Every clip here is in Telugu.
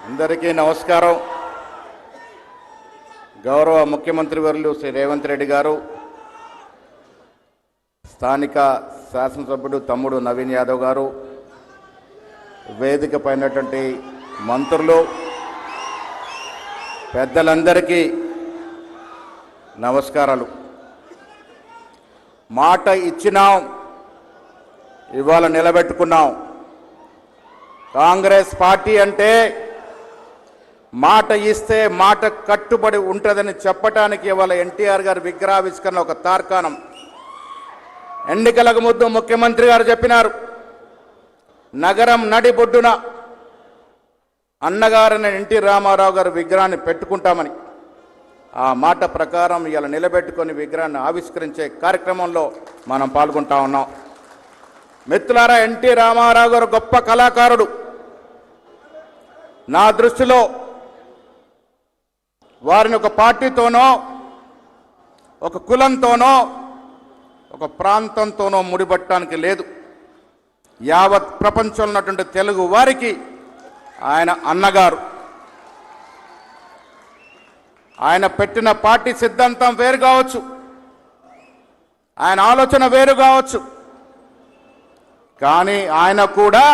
అందరికీ నమస్కారం. గౌరవ ముఖ్యమంత్రి వర్యులు శ్రీ రేవంత్ రెడ్డి గారు, స్థానిక శాసనసభ్యుడు తమ్ముడు నవీన్ యాదవ్ గారు, వేదిక పైనటువంటి మంత్రులు, పెద్దలందరికీ నమస్కారాలు. మాట ఇచ్చినాం, ఇవాళ నిలబెట్టుకున్నాం. కాంగ్రెస్ పార్టీ అంటే మాట ఇస్తే మాట కట్టుబడి ఉంటుందని చెప్పటానికి ఇవాళ ఎన్టీఆర్ గారి విగ్రహావిష్కరణ ఒక తార్కాణం. ఎన్నికలకు ముందు ముఖ్యమంత్రి గారు చెప్పినారు, నగరం నడిబొడ్డున అన్నగారని ఎన్టీ రామారావు గారు విగ్రహాన్ని పెట్టుకుంటామని. ఆ మాట ప్రకారం ఇలా నిలబెట్టుకొని విగ్రహాన్ని ఆవిష్కరించే కార్యక్రమంలో మనం పాల్గొంటా ఉన్నాం. మిత్రులారా, ఎన్టీ రామారావు గారు గొప్ప కళాకారుడు. నా దృష్టిలో వారిని ఒక పార్టీతోనో, ఒక కులంతోనో, ఒక ప్రాంతంతోనో ముడిపట్టడానికి లేదు. యావత్ ప్రపంచంలో ఉన్నటువంటి తెలుగు వారికి ఆయన అన్నగారు. ఆయన పెట్టిన పార్టీ సిద్ధాంతం వేరు కావచ్చు, ఆయన ఆలోచన వేరు కావచ్చు, కానీ ఆయన కూడా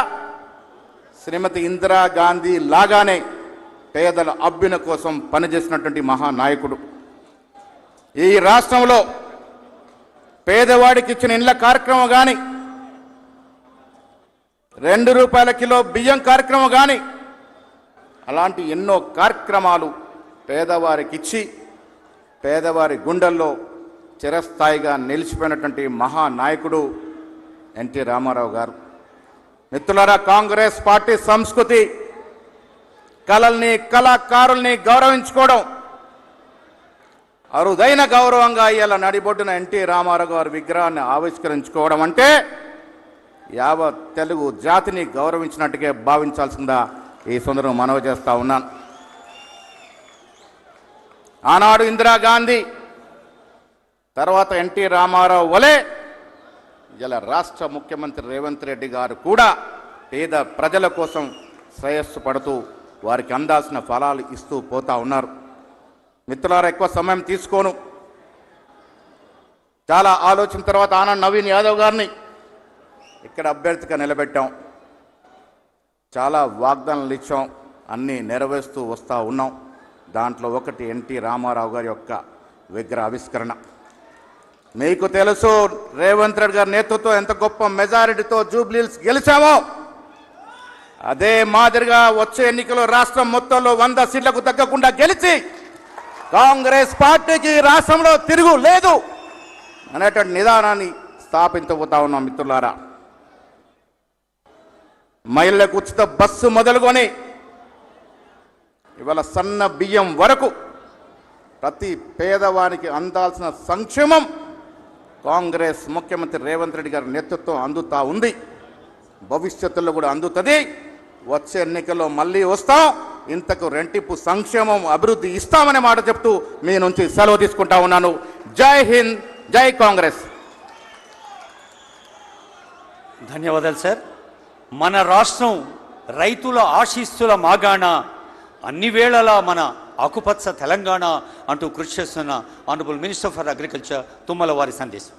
శ్రీమతి ఇందిరాగాంధీ లాగానే పేదల అభ్యున్న కోసం పనిచేసినటువంటి మహానాయకుడు. ఈ రాష్ట్రంలో పేదవాడికి ఇచ్చిన ఇండ్ల కార్యక్రమం కానీ, 2 రూపాయల కిలో బియ్యం కార్యక్రమం కానీ, అలాంటి ఎన్నో కార్యక్రమాలు పేదవారికి ఇచ్చి పేదవారి గుండెల్లో చిరస్థాయిగా నిలిచిపోయినటువంటి మహానాయకుడు ఎన్టీ రామారావు గారు. మిత్రులారా, కాంగ్రెస్ పార్టీ సంస్కృతి కళల్ని, కళాకారుల్ని గౌరవించుకోవడం అరుదైన గౌరవంగా ఇలా నడిబొడ్డున ఎన్టీ రామారావు గారి విగ్రహాన్ని ఆవిష్కరించుకోవడం అంటే యావత్ తెలుగు జాతిని గౌరవించినట్టుగా భావించాల్సిందా ఈ సందర్భంగా మనవి చేస్తా ఉన్నాను. ఆనాడు ఇందిరాగాంధీ, తర్వాత ఎన్టీ రామారావు వలె ఇలా రాష్ట్ర ముఖ్యమంత్రి రేవంత్ రెడ్డి గారు కూడా పేద ప్రజల కోసం శ్రేయస్సు పడుతూ వారికి అందాల్సిన ఫలాలు ఇస్తూ పోతా ఉన్నారు. మిత్రులారా, ఎక్కువ సమయం తీసుకోను. చాలా ఆలోచన తర్వాత ఆనంద్ నవీన్ యాదవ్ గారిని ఇక్కడ అభ్యర్థిగా నిలబెట్టాం. చాలా వాగ్దానాలు ఇచ్చాం, అన్నీ నెరవేరుస్తూ వస్తూ ఉన్నాం. దాంట్లో ఒకటి ఎన్టీ రామారావు గారి యొక్క విగ్రహ ఆవిష్కరణ. మీకు తెలుసు, రేవంత్ రెడ్డి గారి నేతృత్వం ఎంత గొప్ప మెజారిటీతో జూబ్లీహిల్స్ గెలిచామో, అదే మాదిరిగా వచ్చే ఎన్నికల్లో రాష్ట్రం మొత్తంలో 100 సీట్లకు తగ్గకుండా గెలిచి కాంగ్రెస్ పార్టీకి రాష్ట్రంలో తిరుగు లేదు అనేటువంటి నిదానాన్ని స్థాపించబోతా ఉన్నాం. మిత్రులారా, మహిళలకు ఉచిత బస్సు మొదలుకొని ఇవాళ సన్న బియ్యం వరకు ప్రతి పేదవానికి అందాల్సిన సంక్షేమం కాంగ్రెస్ ముఖ్యమంత్రి రేవంత్ రెడ్డి గారి నేతృత్వం అందుతా ఉంది. భవిష్యత్తులో కూడా అందుతుంది. వచ్చే ఎన్నికల్లో మళ్ళీ వస్తాం, ఇంతకు రెంటింపు సంక్షేమం, అభివృద్ధి ఇస్తామనే మాట చెప్తూ మీ నుంచి సెలవు తీసుకుంటా ఉన్నాను. జై హింద్, జై కాంగ్రెస్. ధన్యవాదాలు సార్. మన రాష్ట్రం రైతుల ఆశీస్సుల మాగాణ, అన్ని వేళలా మన ఆకుపచ్చ తెలంగాణ అంటూ కృషి చేస్తున్న honourable minister for agriculture Tummala వారి సందేశం.